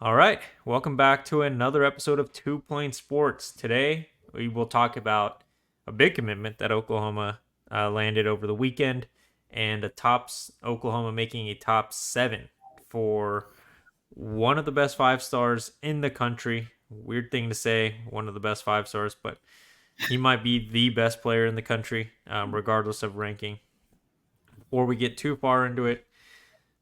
All right, welcome back to another episode of Two Plane Sports. Today we will talk about a big commitment that Oklahoma landed over the weekend, and Oklahoma making a top seven for one of the best five stars in the country. Weird thing to say, one of the best five stars, but he might be the best player in the country, regardless of ranking. Before we get too far into it,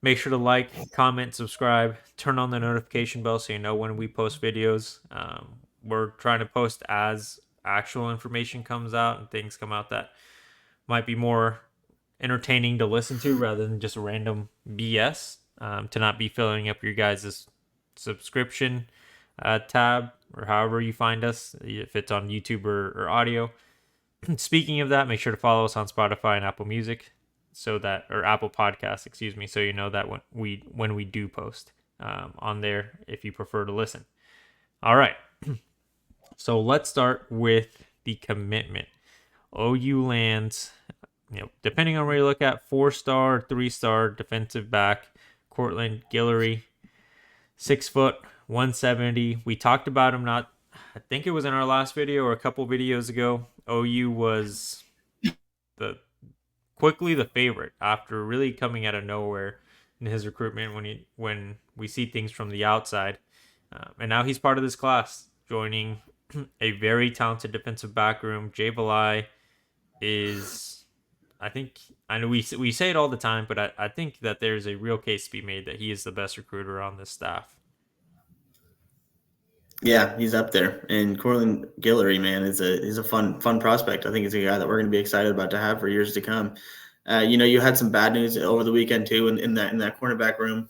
make sure to like, comment, subscribe, turn on the notification bell so you know when we post videos. We're trying to post as actual information comes out and things come out that might be more entertaining to listen to rather than just random BS. To not be filling up your guys' subscription tab or however you find us, if it's on YouTube or audio. Speaking of that, make sure to follow us on Spotify and Apple Music or Apple Podcasts, excuse me, so you know that when we do post on there if you prefer to listen. All right. So let's start with the commitment. OU lands, depending on where you look at, 4-star, 3-star defensive back, Cortland Guillory, 6 foot, 170. We talked about him I think it was in our last video or a couple videos ago. OU was quickly the favorite after really coming out of nowhere in his recruitment when we see things from the outside. And now he's part of this class, joining a very talented defensive back room. Jay Valai is, I know we say it all the time, but I think that there's a real case to be made that he is the best recruiter on this staff. Yeah, he's up there. And Cortland Guillory, man, is a fun prospect. I think he's a guy that we're going to be excited about to have for years to come. You had some bad news over the weekend too in that cornerback room.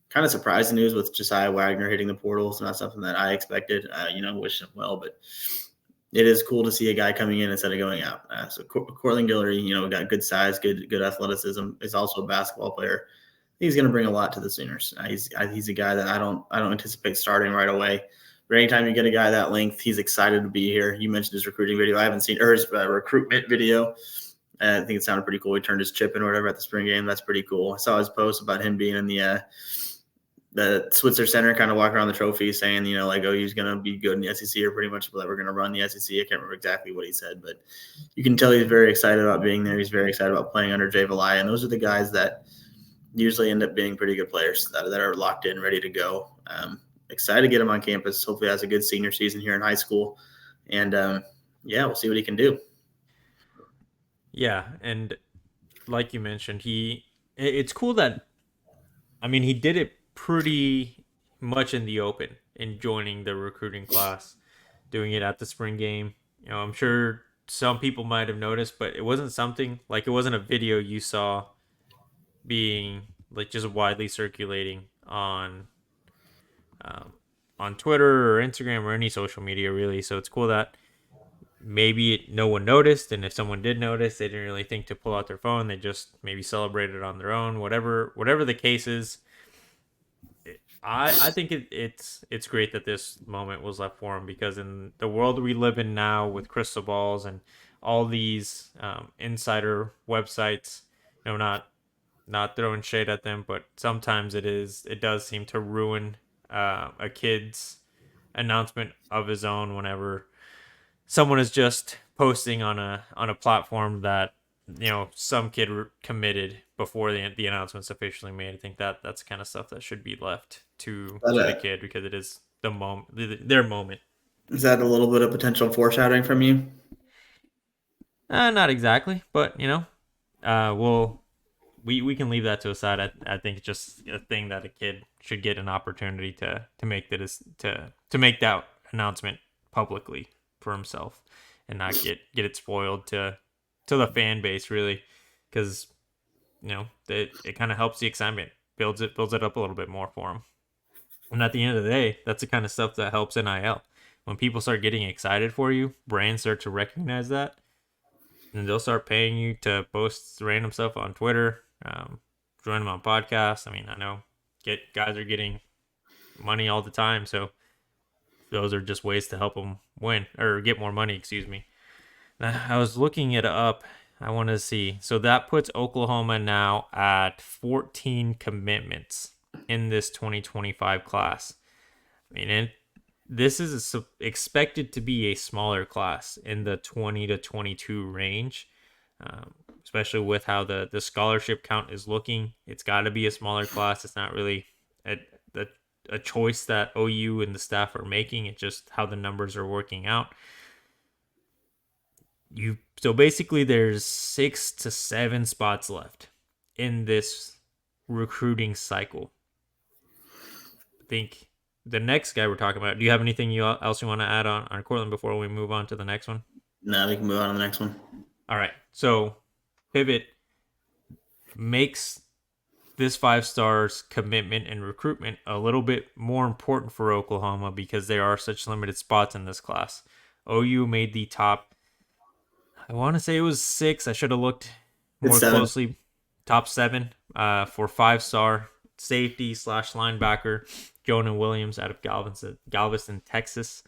Kind of surprising news with Josiah Wagner hitting the portal. It's not something that I expected. Wish him well, but it is cool to see a guy coming in instead of going out. So Cortland Guillory, got good size, good athleticism. Is also a basketball player. He's going to bring a lot to the Sooners. He's a guy that I don't anticipate starting right away. But anytime you get a guy that length, he's excited to be here. You mentioned his recruiting video. I haven't seen his recruitment video. I think it sounded pretty cool. He turned his chip in or whatever at the spring game. That's pretty cool. I saw his post about him being in the Switzer Center, kind of walking around the trophy, saying, he's going to be good in the SEC or pretty much that we're going to run the SEC. I can't remember exactly what he said, but you can tell he's very excited about being there. He's very excited about playing under Jay Valai. And those are the guys that usually end up being pretty good players that are locked in, ready to go. Excited to get him on campus. Hopefully has a good senior season here in high school. And, we'll see what he can do. Yeah, and like you mentioned, it's cool that, he did it pretty much in the open in joining the recruiting class, doing it at the spring game. I'm sure some people might have noticed, but it wasn't a video you saw being like just widely circulating on Twitter or Instagram or any social media really. So it's cool that maybe no one noticed, and if someone did notice, they didn't really think to pull out their phone. They just maybe celebrated on their own. Whatever the case is, I think it's great that this moment was left for him, because in the world we live in now with crystal balls and all these insider websites, not throwing shade at them, but sometimes it does seem to ruin a kid's announcement of his own whenever someone is just posting on a platform that some kid committed before the announcement's officially made. I think that's the kind of stuff that should be left to the kid, because it is the moment, their moment. Is that a little bit of potential foreshadowing from you? Not exactly, but we can leave that to a side. I think it's just a thing that a kid should get an opportunity to make to make that announcement publicly for himself, and not get it spoiled to the fan base, really, because it kind of helps the excitement, builds it up a little bit more for him. And at the end of the day, that's the kind of stuff that helps NIL. When people start getting excited for you, brands start to recognize that, and they'll start paying you to post random stuff on Twitter, join them on podcasts. I know guys are getting money all the time, so those are just ways to help them win or get more money. Excuse me. I was looking it up. I want to see. So that puts Oklahoma now at 14 commitments in this 2025 class. I mean, and this is expected to be a smaller class in the 20 to 22 range, especially with how the scholarship count is looking. It's got to be a smaller class. It's not really a, a, a choice that OU and the staff are making. It's just how the numbers are working out. So basically there's 6 to 7 spots left in this recruiting cycle. I think the next guy we're talking about. Do you have anything else you want to add on Cortland before we move on to the next one? Now we can move on to the next one. All right. So Pivot makes this 5 stars commitment and recruitment a little bit more important for Oklahoma because there are such limited spots in this class. OU made the top, I want to say it was 6. I should have looked It's more 7. closely. Top 7 for 5 star safety slash linebacker Jonah Williams out of Galveston, Texas.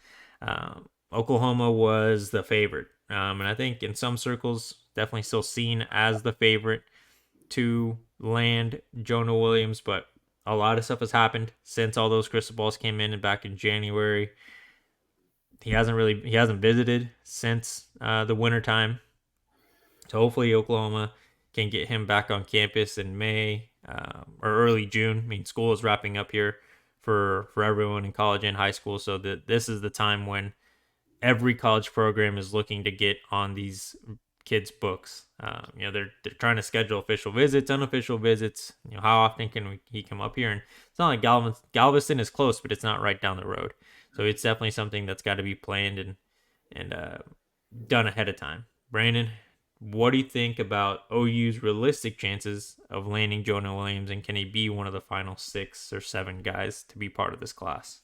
Oklahoma was the favorite, and I think in some circles definitely still seen as the favorite to land Jonah Williams, but a lot of stuff has happened since all those crystal balls came in and back in January. He hasn't visited since the wintertime. So hopefully Oklahoma can get him back on campus in May or early June. I mean, school is wrapping up here for everyone in college and high school, so that this is the time when every college program is looking to get on these kids' books. They're trying to schedule official visits, unofficial visits. How often can he come up here? And it's not like Galveston is close, but it's not right down the road. So it's definitely something that's got to be planned and done ahead of time. Brandon, what do you think about OU's realistic chances of landing Jonah Williams, and can he be one of the final 6 or 7 guys to be part of this class?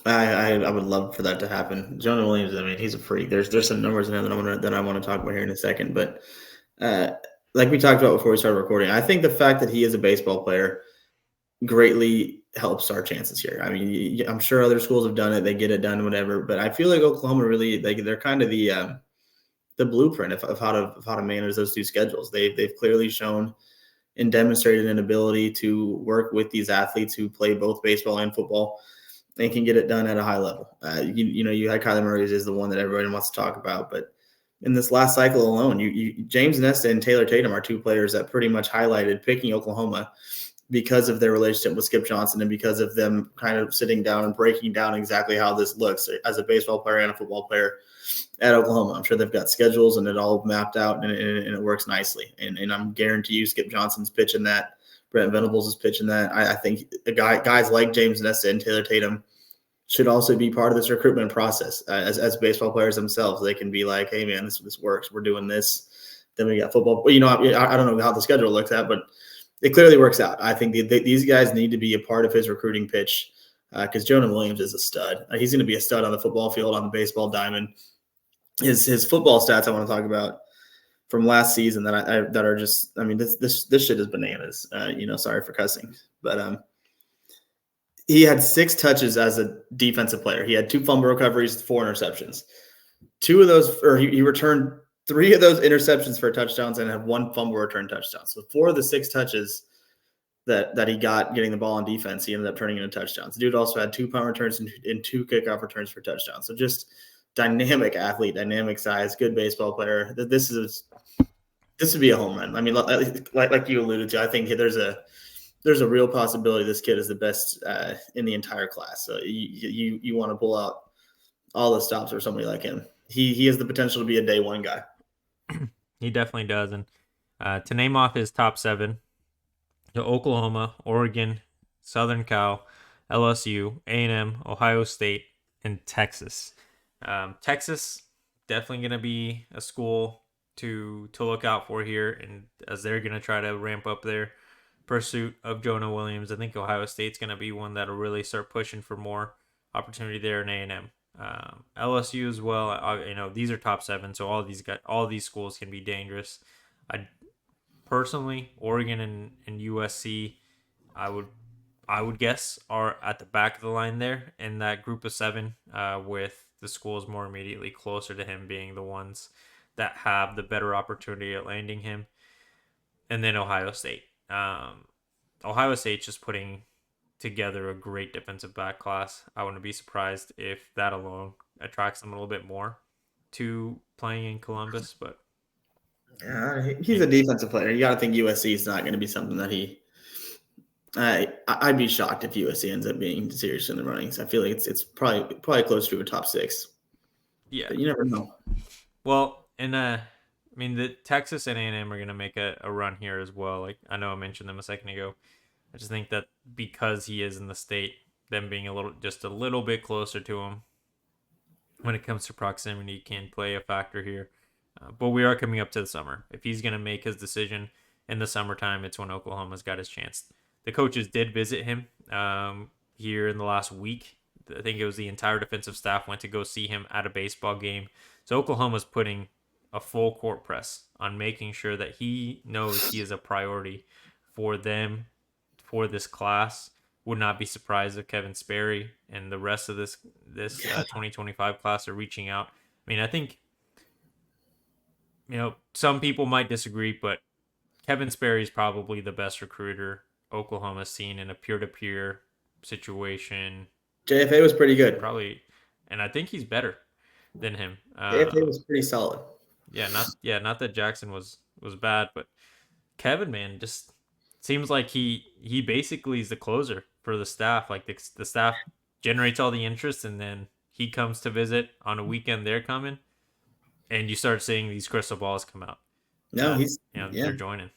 I would love for that to happen. Jonah Williams, I mean, he's a freak. There's some numbers in there that I want to talk about here in a second, but uh, like we talked about before we started recording, I think the fact that he is a baseball player greatly helps our chances here. I mean, I'm sure other schools have done it; they get it done, whatever. But I feel like Oklahoma really they're kind of the blueprint of how to manage those two schedules. They've clearly shown and demonstrated an ability to work with these athletes who play both baseball and football and can get it done at a high level. You had Kyler Murray is the one that everybody wants to talk about, but in this last cycle alone, James Nesta and Taylor Tatum are 2 players that pretty much highlighted picking Oklahoma because of their relationship with Skip Johnson and because of them kind of sitting down and breaking down exactly how this looks as a baseball player and a football player at Oklahoma. I'm sure they've got schedules and it all mapped out and it works nicely. And I'm guarantee you Skip Johnson's pitching that. Brent Venables is pitching that. I think guys like James Nesta and Taylor Tatum should also be part of this recruitment process as baseball players themselves. They can be like, hey, man, this works. We're doing this. Then we got football. I don't know how the schedule looks at, but it clearly works out. I think these guys need to be a part of his recruiting pitch because Jonah Williams is a stud. He's going to be a stud on the football field, on the baseball diamond. His football stats I want to talk about from last season that are just, I mean, this shit is bananas. Sorry for cussing, but he had 6 touches as a defensive player. He had 2 fumble recoveries, 4 interceptions. 2 of those, or he returned 3 of those interceptions for touchdowns and had 1 fumble return touchdown. So 4 of the 6 touches that he got getting the ball on defense, he ended up turning into touchdowns. The dude also had 2 punt returns and 2 kickoff returns for touchdowns. So just dynamic athlete, dynamic size, good baseball player. This would be a home run. I mean, like you alluded to, I think there's a real possibility this kid is the best in the entire class. So you want to pull out all the stops for somebody like him. He has the potential to be a day one guy. He definitely does. And to name off his top 7, Oklahoma, Oregon, Southern Cal, LSU, A&M, Ohio State, and Texas. Texas definitely going to be a school to look out for here, and as they're going to try to ramp up their pursuit of Jonah Williams. I think Ohio State's going to be one that'll really start pushing for more opportunity there in A&M. LSU as well. These are top 7, so all these schools can be dangerous. I personally, Oregon and USC, I would guess are at the back of the line there in that group of 7, with the schools more immediately closer to him being the ones that have the better opportunity at landing him, and then Ohio State. Ohio State's just putting together a great defensive back class. I wouldn't be surprised if that alone attracts them a little bit more to playing in Columbus. But Yeah, I he's a mean, defensive player. You got to think USC is not going to be something that he. I'd be shocked if USC ends up being serious in the runnings. I feel like it's probably close to a top six, yeah. but you never know. Well, and I mean, the Texas and A&M are going to make a run here as well. Like I know I mentioned them a second ago. I just think that because he is in the state, them being just a little bit closer to him when it comes to proximity can play a factor here. But we are coming up to the summer. If he's going to make his decision in the summertime, it's when Oklahoma's got his chance. The coaches did visit him here in the last week. I think it was the entire defensive staff went to go see him at a baseball game. So Oklahoma's putting a full court press on making sure that he knows he is a priority for them, for this class. Would not be surprised if Kevin Sperry and the rest of this 2025 class are reaching out. I mean, I think some people might disagree, but Kevin Sperry is probably the best recruiter Oklahoma's seen in a peer-to-peer situation. JFA was pretty good. Probably, and I think he's better than him. JFA was pretty solid. Not that Jackson was bad, but Kevin, man, just seems like he basically is the closer for the staff. Like the staff generates all the interest, and then he comes to visit on a weekend. They're coming, and you start seeing these crystal balls come out No, that he's yeah, they're joining.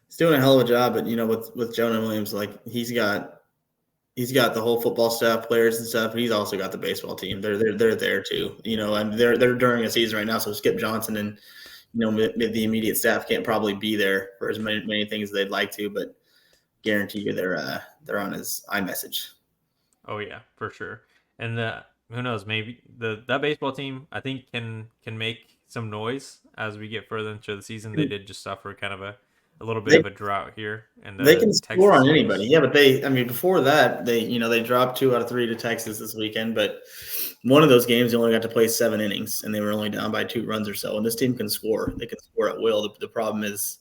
he's doing a hell of a job. But with Jonah Williams, like he's got the whole football staff, players and stuff, and he's also got the baseball team. They're there too. And they're during a season right now. So Skip Johnson and the immediate staff can't probably be there for as many things as they'd like to, but guarantee you they're on his iMessage. Oh yeah, for sure. And who knows, maybe that baseball team I think can make some noise as we get further into the season. They did just suffer kind of a little bit They of a drought here in they the can score Texas on anybody. series. Yeah, but before that they dropped 2 out of 3 to Texas this weekend, but one of those games they only got to play 7 innings and they were only down by 2 runs or so. And this team can score. They can score at will. The problem is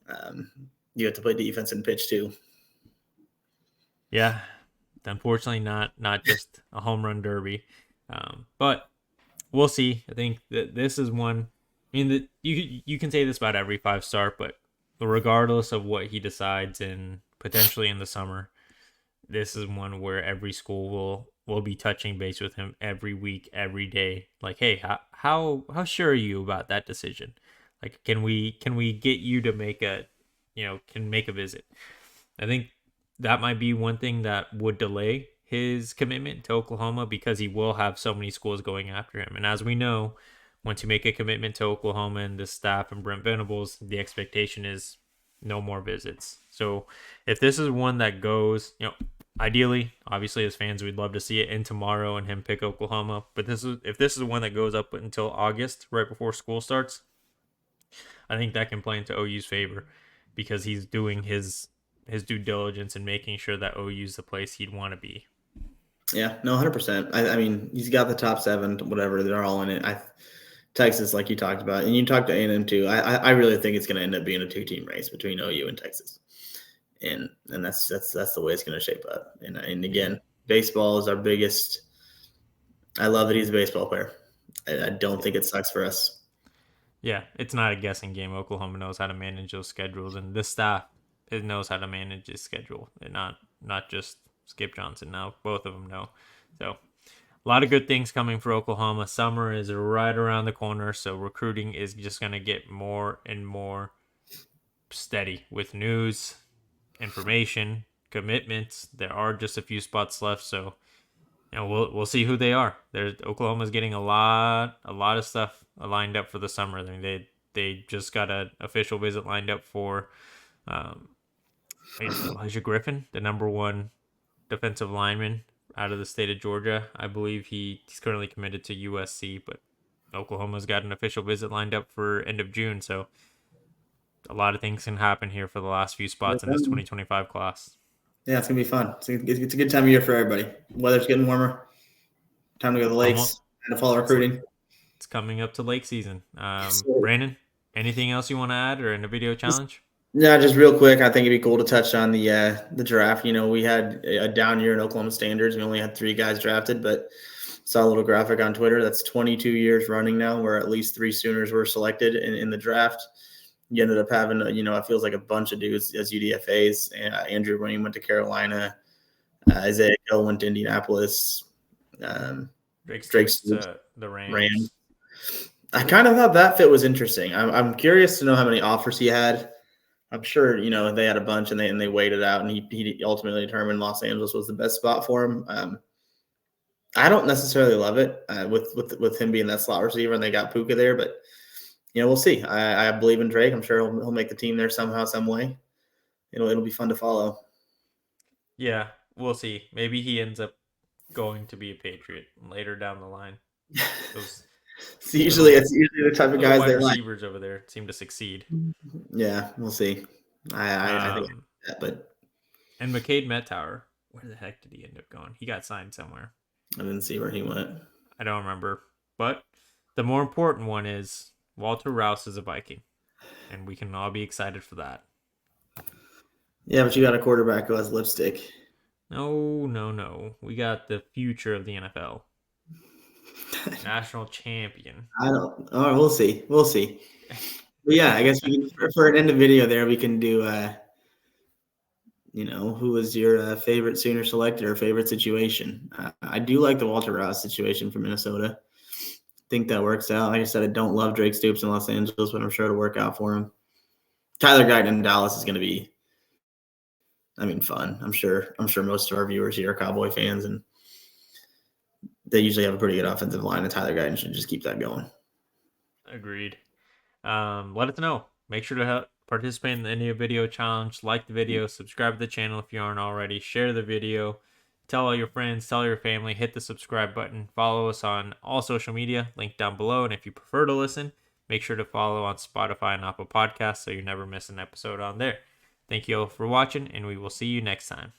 um, you have to play defense and pitch too. Yeah, unfortunately not just a home run derby, but we'll see. I think that this is one. I mean, that you can say this about every 5 star, but regardless of what he decides in potentially in the summer, this is one where every school will be touching base with him every week, every day. Like, hey, how sure are you about that decision? Like, can we get you to make can make a visit? I think that might be one thing that would delay his commitment to Oklahoma because he will have so many schools going after him. And as we know, once you make a commitment to Oklahoma and the staff and Brent Venables, the expectation is no more visits. So if this is one that goes, ideally, obviously as fans, we'd love to see it in tomorrow and him pick Oklahoma. But if this is one that goes up until August, right before school starts, I think that can play into OU's favor because he's doing his due diligence and making sure that OU's the place he'd want to be. Yeah, no, 100%. I mean, he's got the top 7, whatever. They're all in it. Texas, like you talked about, and you talked to A&M too. I really think it's going to end up being a 2-team race between OU and Texas, and that's the way it's going to shape up. And Yeah. again, baseball is our biggest. I love that he's a baseball player. I don't think it sucks for us. Yeah, it's not a guessing game. Oklahoma knows how to manage those schedules, and this staff it knows how to manage his schedule, and not just Skip Johnson. Now both of them know. So a lot of good things coming for Oklahoma. Summer is right around the corner, so recruiting is just going to get more and more steady with news, information, commitments. There are just a few spots left, so we'll see who they are. Oklahoma's getting a lot of stuff lined up for the summer. I mean, they just got an official visit lined up for um, Elijah Griffin, the number one defensive lineman out of the state of Georgia. I believe he's currently committed to USC, but Oklahoma's got an official visit lined up for end of June. So a lot of things can happen here for the last few spots in this 2025 class. Yeah, it's gonna be fun. It's a good time of year for everybody. Weather's getting warmer. Time to go to the lakes. Almost, Time to follow it's, recruiting. it's coming up to lake season. So Brandon, anything else you want to add or in the video just challenge? Yeah, just real quick, I think it'd be cool to touch on the draft. You know, we had a down year in Oklahoma Standards. We only had 3 guys drafted, but saw a little graphic on Twitter. That's 22 years running now, where at least 3 Sooners were selected in the draft. You ended up having, it feels like a bunch of dudes as UDFA's. Andrew Wayne went to Carolina. Isaiah Hill went to Indianapolis. Um, Drake Drake Stoops Stoops to the ran. Rams. I kind of thought that fit was interesting. I'm curious to know how many offers he had. I'm sure they had a bunch and they weighed it out, and he ultimately determined Los Angeles was the best spot for him. I don't necessarily love it with him being that slot receiver, and they got Puka there, but we'll see. I believe in Drake. I'm sure he'll make the team there somehow, some way. It'll be fun to follow. Yeah, we'll see. Maybe he ends up going to be a Patriot later down the line. Those little It's usually the type of little guys wide they like. receivers over there seem to succeed. Yeah, we'll see. I think Um, that, but and McCade Mettauer, where the heck did he end up going? He got signed somewhere. I didn't see where he went. I don't remember. But the more important one is Walter Rouse is a Viking, and we can all be excited for that. Yeah, but you got a quarterback who has lipstick. No, no, no. We got the future of the NFL. National champion. I don't. Oh, we'll see. We'll see. But yeah, I guess we can, for an end of video there, we can do. Who was your favorite Sooner selected or favorite situation? I do like the Walter Rouse situation from Minnesota. Think that works out. Like I said, I don't love Drake Stoops in Los Angeles, but I'm sure it'll work out for him. Tyler Guyton in Dallas is going to be, fun. I'm sure. Most of our viewers here are Cowboy fans, and they usually have a pretty good offensive line. And Tyler Guyton should just keep that going. Agreed. Let us know. Make sure to participate in the India video challenge. Like the video, subscribe to the channel if you aren't already. Share the video. Tell all your friends, tell your family, hit the subscribe button. Follow us on all social media, link down below. And if you prefer to listen, make sure to follow on Spotify and Apple Podcasts so you never miss an episode on there. Thank you all for watching, and we will see you next time.